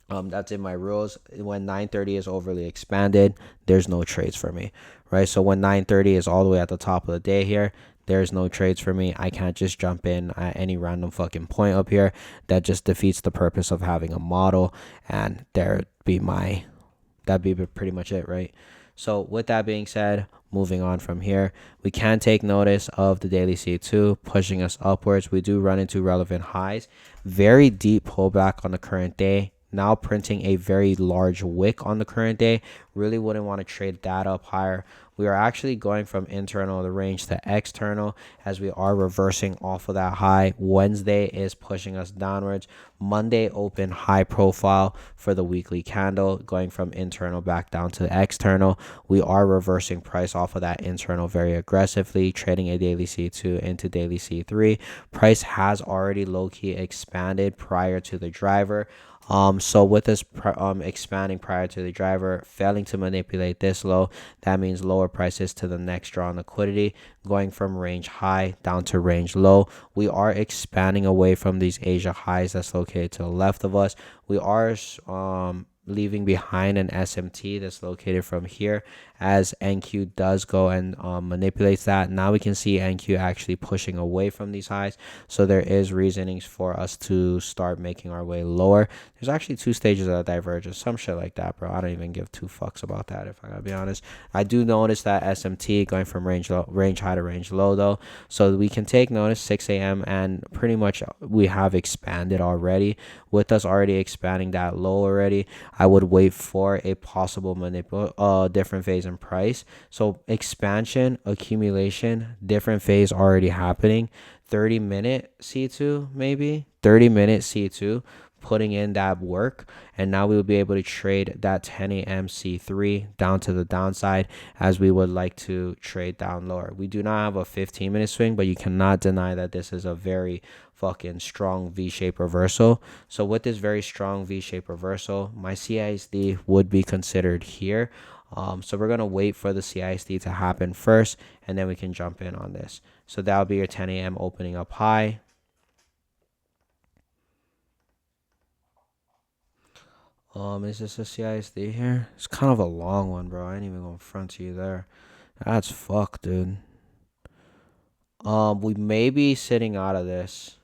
that's in my rules. When 9:30 is overly expanded, there's no trades for me, right? So when 9:30 is all the way at the top of the day here, there's no trades for me. I can't just jump in at any random fucking point up here. That just defeats the purpose of having a model, and that'd be pretty much it, right? So with that being said, moving on from here, we can take notice of the daily C2 pushing us upwards. We do run into relevant highs. Very deep pullback on the current day. Now printing a very large wick on the current day. Really wouldn't want to trade that up higher. We are actually going from internal of the range to external, as we are reversing off of that high. Wednesday is pushing us downwards. Monday open high profile for the weekly candle, going from internal back down to external. We are reversing price off of that internal very aggressively, trading a daily C2 into daily C3. Price has already low-key expanded prior to the driver. So with this expanding prior to the driver, failing to manipulate this low, that means lower prices to the next draw on liquidity, going from range high down to range low. We are expanding away from these Asia highs that's located to the left of us. We are leaving behind an SMT that's located from here, as NQ does go and manipulates that. Now we can see NQ actually pushing away from these highs, so there is reasonings for us to start making our way lower. There's actually two stages of divergence, some shit like that, bro. I don't even give two fucks about that, if I gotta be honest. I do notice that SMT going from range high to range low though, so we can take notice 6 a.m. and pretty much we have expanded already. With us already expanding that low already, I would wait for a possible different phase in price. So expansion, accumulation, different phase already happening. 30-minute C2, maybe 30-minute C2, putting in that work, and now we will be able to trade that 10 a.m. C3 down to the downside, as we would like to trade down lower. We do not have a 15-minute swing, but you cannot deny that this is a very fucking strong V-shape reversal. So with this very strong V-shape reversal, my CISD would be considered here. So we're going to wait for the CISD to happen first, and then we can jump in on this. So that'll be your 10 a.m. opening up high. Is this a CISD here? It's kind of a long one, bro. I ain't even gonna front to you there. That's fucked, dude. We may be sitting out of this.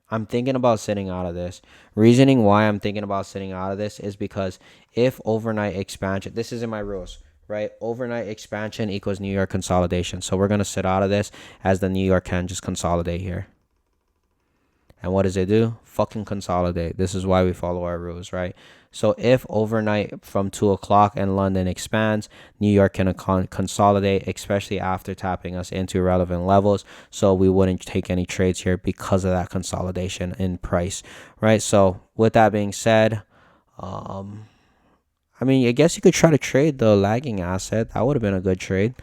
I'm thinking about sitting out of this. Reasoning why I'm thinking about sitting out of this is because if overnight expansion, this is in my rules, right? Overnight expansion equals New York consolidation. So we're gonna sit out of this, as the New York can just consolidate here. And what does it do? Fucking consolidate. This is why we follow our rules, right? So if overnight from 2 o'clock and London expands, New York can consolidate, especially after tapping us into relevant levels. So we wouldn't take any trades here because of that consolidation in price, right? So with that being said, um, I mean, I guess you could try to trade the lagging asset. That would have been a good trade,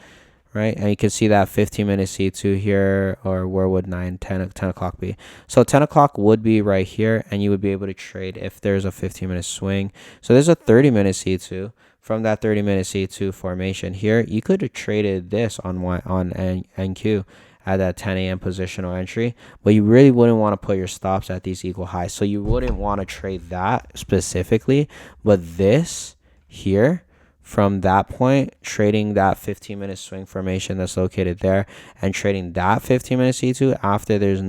right? And you can see that 15-minute C2 here, or where would 10 o'clock be? So 10 o'clock would be right here, and you would be able to trade if there's a 15-minute swing. So there's a 30-minute C2. From that 30-minute C2 formation here, you could have traded this on NQ at that 10 a.m. positional entry, but you really wouldn't want to put your stops at these equal highs. So you wouldn't want to trade that specifically, but this here, from that point, trading that 15-minute swing formation that's located there and trading that 15-minute C2 after there's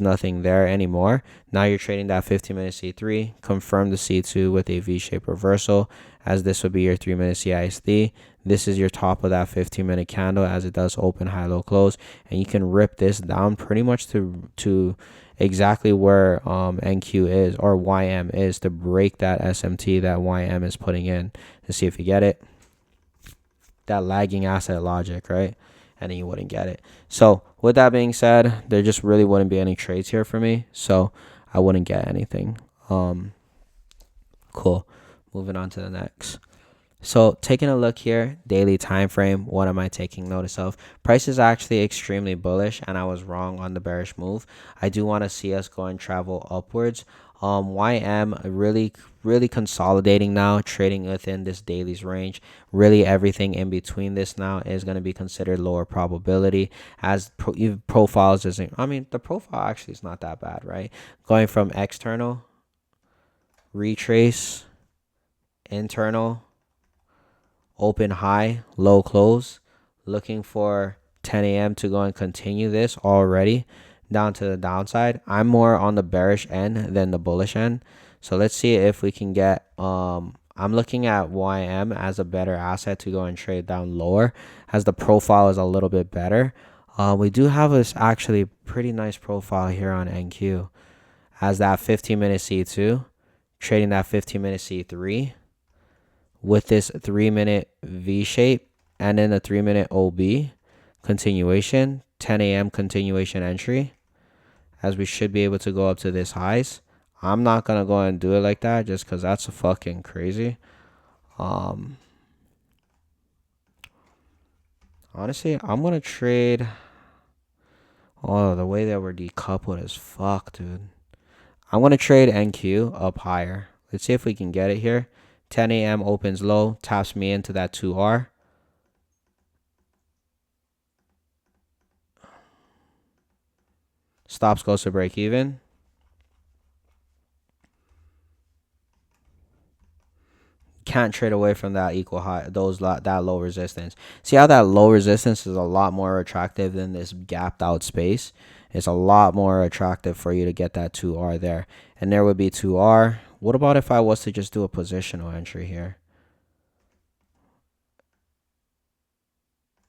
nothing there anymore. Now you're trading that 15-minute C3, confirm the C2 with a V-shaped reversal, as this would be your 3-minute CISD. This is your top of that 15-minute candle, as it does open, high, low, close, and you can rip this down pretty much to exactly where NQ is, or YM is, to break that SMT that YM is putting in, to see if you get it. That lagging asset logic, right? And then you wouldn't get it. So with that being said, there just really wouldn't be any trades here for me, so I wouldn't get anything. Cool. Moving on to the next. So taking a look here, daily time frame, what am I taking notice of? Price is actually extremely bullish, and I was wrong on the bearish move. I do want to see us go and travel upwards. YM really consolidating now, trading within this daily's range. Really everything in between this now is going to be considered lower probability, as profiles isn't. I mean, the profile actually is not that bad, right? Going from external, retrace, internal, open high, low close, looking for 10 a.m. to go and continue this already down to the downside. I'm more on the bearish end than the bullish end. So let's see if we can get, I'm looking at YM as a better asset to go and trade down lower, as the profile is a little bit better. We do have this actually pretty nice profile here on NQ, as that 15-minute C2, trading that 15-minute C3 with this 3-minute V shape, and then a 3-minute OB continuation, 10 a.m. continuation entry, as we should be able to go up to this highs. I'm not gonna go and do it like that just because that's fucking crazy. Honestly, I'm gonna trade. Oh, the way that we're decoupled is fuck, dude. I'm gonna trade NQ up higher. Let's see if we can get it here. 10 a.m. opens low, taps me into that 2R. Stops goes to break even. Can't trade away from that equal high, that low resistance. See how that low resistance is a lot more attractive than this gapped out space. It's a lot more attractive for you to get that 2R there. And there would be 2R. What about if I was to just do a positional entry here?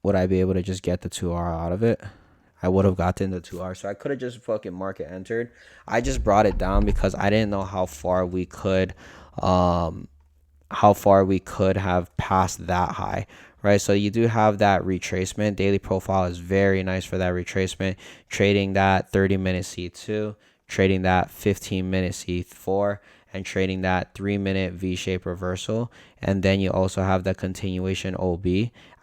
Would I be able to just get the 2R out of it? I would have gotten the 2R. So I could have just fucking market entered. I just brought it down because I didn't know how far we could have passed that high, right? So you do have that retracement. Daily profile is very nice for that retracement. Trading that 30-minute C2, trading that 15-minute C4, and trading that 3-minute V-shape reversal. And then you also have the continuation OB.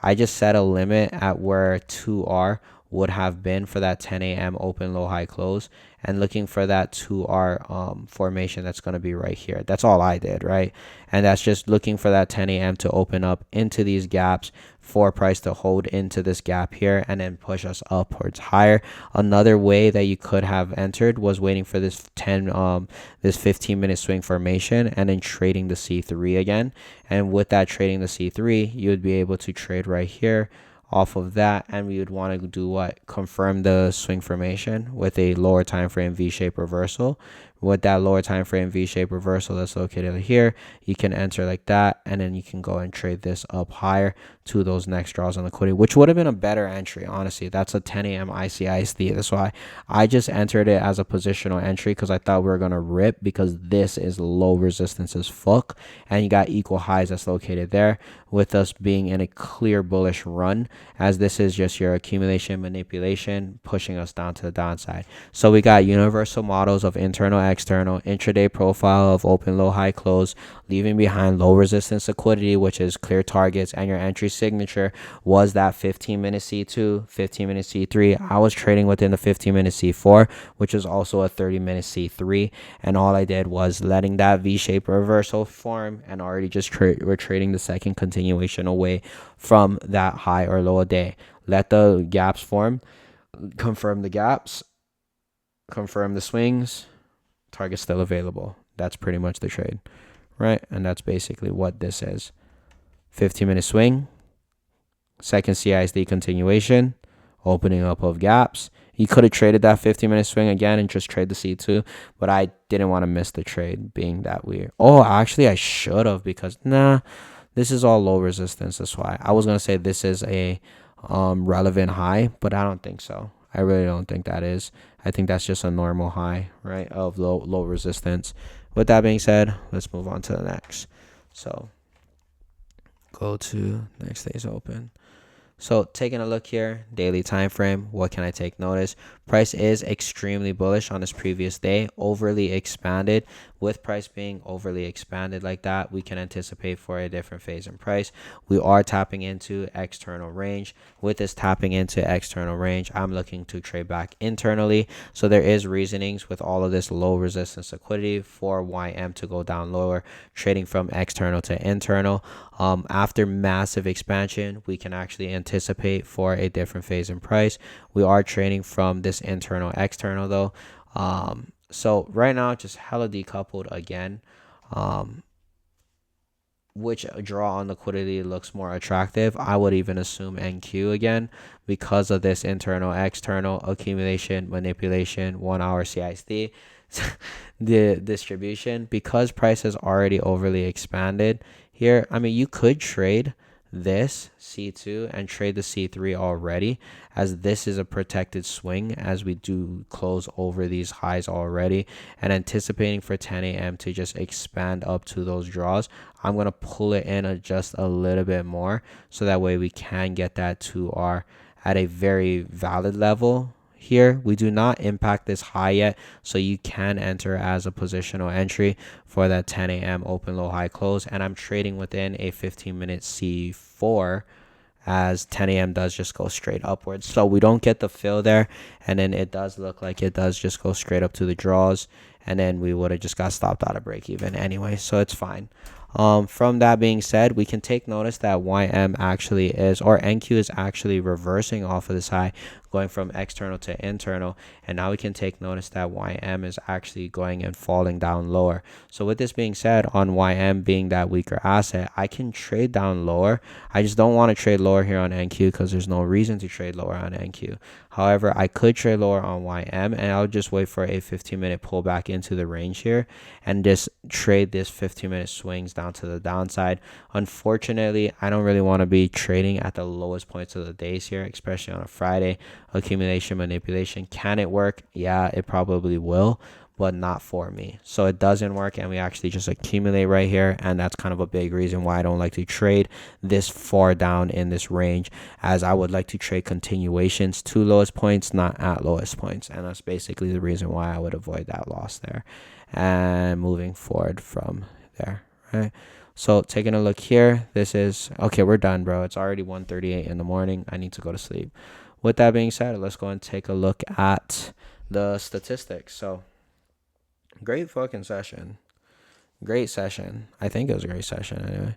I just set a limit at where 2R would have been for that 10 a.m. open, low, high, close, and looking for that 2R formation that's going to be right here. That's all I did, right? And that's just looking for that 10 a.m. to open up into these gaps for price to hold into this gap here and then push us upwards higher. Another way that you could have entered was waiting for this 15-minute swing formation and then trading the C3 again. And with that trading the C3, you would be able to trade right here off of that, and we would want to do what? Confirm the swing formation with a lower time frame V-shaped reversal. With that lower time frame V-shaped reversal that's located here, you can enter like that, and then you can go and trade this up higher to those next draws on liquidity, which would have been a better entry, honestly. That's a 10 a.m. ICISD. That's why I just entered it as a positional entry, because I thought we were going to rip, because this is low resistance as fuck, and you got equal highs that's located there, with us being in a clear bullish run, as this is just your accumulation manipulation pushing us down to the downside. So we got universal models of internal, external, intraday profile of open, low, high, close, leaving behind low resistance liquidity, which is clear targets, and your entry signature was that 15-minute C2, 15-minute C3. I was trading within the 15-minute C4, which is also a 30-minute C3, and all I did was letting that V-shaped reversal form, and already just we're trading the second continuation away from that high or low day. Let the gaps form, confirm the gaps, confirm the swings, target still available. That's pretty much the trade, right? And that's basically what this is. 15-minute swing, second CISD continuation, opening up of gaps. You could have traded that 15-minute swing again and just trade the C2, but I didn't want to miss the trade being that weird. Oh, actually I should have, because this is all low resistance. That's why I was going to say this is a relevant high, but I don't think so. I really don't think that is. I think that's just a normal high, right, of low resistance. With that being said, let's move on to the next. So go to next day's open. So taking a look here, daily time frame, what can I take notice? Price is extremely bullish on this previous day, overly expanded. With price being overly expanded like that, we can anticipate for a different phase in price. We are tapping into external range. With this tapping into external range, I'm looking to trade back internally. So there is reasonings with all of this low resistance liquidity for YM to go down lower, trading from external to internal. After massive expansion, we can actually anticipate for a different phase in price. We are trading from this internal external though. So right now, just hella decoupled again. Which draw on liquidity looks more attractive? I would even assume NQ again, because of this internal external accumulation manipulation 1 hour CISD. The distribution, because price is already overly expanded here. I mean, you could trade this C2 and trade the C3 already, as this is a protected swing, as we do close over these highs already, and anticipating for 10 a.m. to just expand up to those draws. I'm going to pull it in just a little bit more, so that way we can get that to our at a very valid level. Here we do not impact this high yet, so you can enter as a positional entry for that 10 a.m. open, low, high, close. And I'm trading within a 15-minute C4, as 10 a.m. does just go straight upwards, so we don't get the fill there, and then it does look like it does just go straight up to the draws, and then we would have just got stopped out of break even anyway, so it's fine. From that being said, we can take notice that YM actually is, or NQ is actually reversing off of this high, going from external to internal, and now we can take notice that YM is actually going and falling down lower. So with this being said, on YM being that weaker asset, I can trade down lower. I just don't want to trade lower here on NQ, because there's no reason to trade lower on NQ. However, I could trade lower on YM, and I'll just wait for a 15-minute pullback into the range here, and just trade this 15-minute swings down to the downside. Unfortunately, I don't really want to be trading at the lowest points of the days here, especially on a Friday. Accumulation manipulation, can it work? Yeah, it probably will, but not for me. So it doesn't work, and we actually just accumulate right here, and that's kind of a big reason why I don't like to trade this far down in this range, as I would like to trade continuations to lowest points, not at lowest points, and that's basically the reason why I would avoid that loss there. And moving forward from there, right? So taking a look here, this is okay. We're done, bro. It's already 1:38 in the morning. I need to go to sleep. With that being said, let's go and take a look at the statistics. So great fucking session. Great session. I think it was a great session anyway.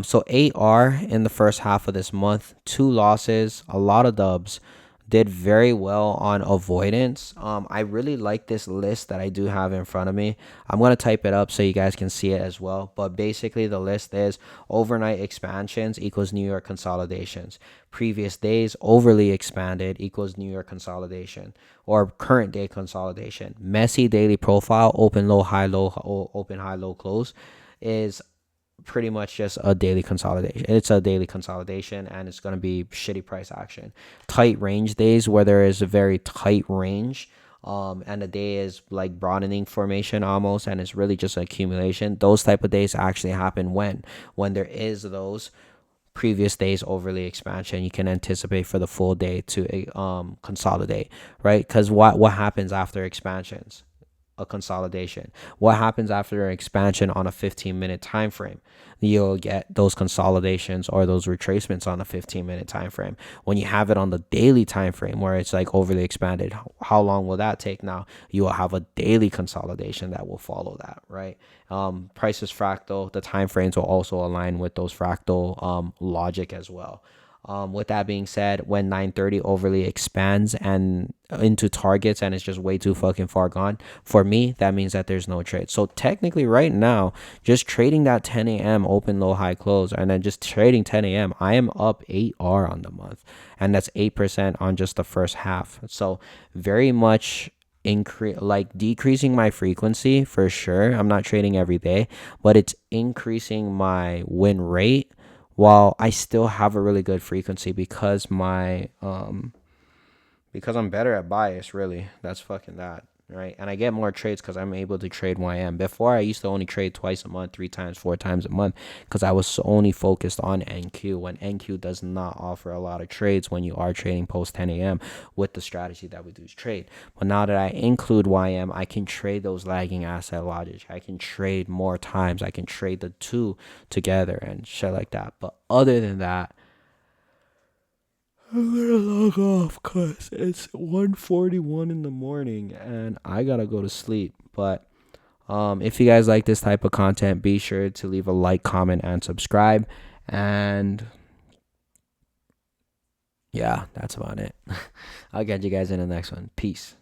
So 8R in the first half of this month, 2 losses, a lot of dubs. did very well on avoidance. I really like this list that I do have in front of me. I'm going to type it up so you guys can see it as well. But basically, the list is overnight expansions equals New York consolidations. Previous days overly expanded equals New York consolidation or current day consolidation. Messy daily profile, open, low, high, low, open, high, low, close is pretty much just a daily consolidation. It's a daily consolidation and it's going to be shitty price action. Tight range days where there is a very tight range and the day is like broadening formation almost and it's really just an accumulation. Those type of days actually happen when there is those previous days overly expansion. You can anticipate for the full day to consolidate, right? Because what happens after expansions? A consolidation. What happens after an expansion on a 15-minute time frame? You'll get those consolidations or those retracements on a 15-minute time frame. When you have it on the daily time frame where it's like overly expanded, how long will that take? Now you will have a daily consolidation that will follow that, right? Price is fractal. The time frames will also align with those fractal logic as well. With that being said, when 930 overly expands and into targets and it's just way too fucking far gone, for me, that means that there's no trade. So technically right now, just trading that 10 a.m. open, low, high, close, and then just trading 10 a.m., I am up 8R on the month. And that's 8% on just the first half. So very much decreasing my frequency for sure. I'm not trading every day, but it's increasing my win rate while I still have a really good frequency because because I'm better at bias, really. That's fucking that, right? And I get more trades because I'm able to trade YM. Before, I used to only trade twice a month, 3 times, 4 times a month because I was only focused on NQ when NQ does not offer a lot of trades when you are trading post 10 a.m. with the strategy that we do trade. But now that I include YM, I can trade those lagging asset logic. I can trade more times. I can trade the two together and shit like that. But other than that, I'm gonna log off because it's 1:41 in the morning and I gotta go to sleep. But if you guys like this type of content, be sure to leave a like, comment, and subscribe. And yeah, that's about it. I'll catch you guys in the next one. Peace.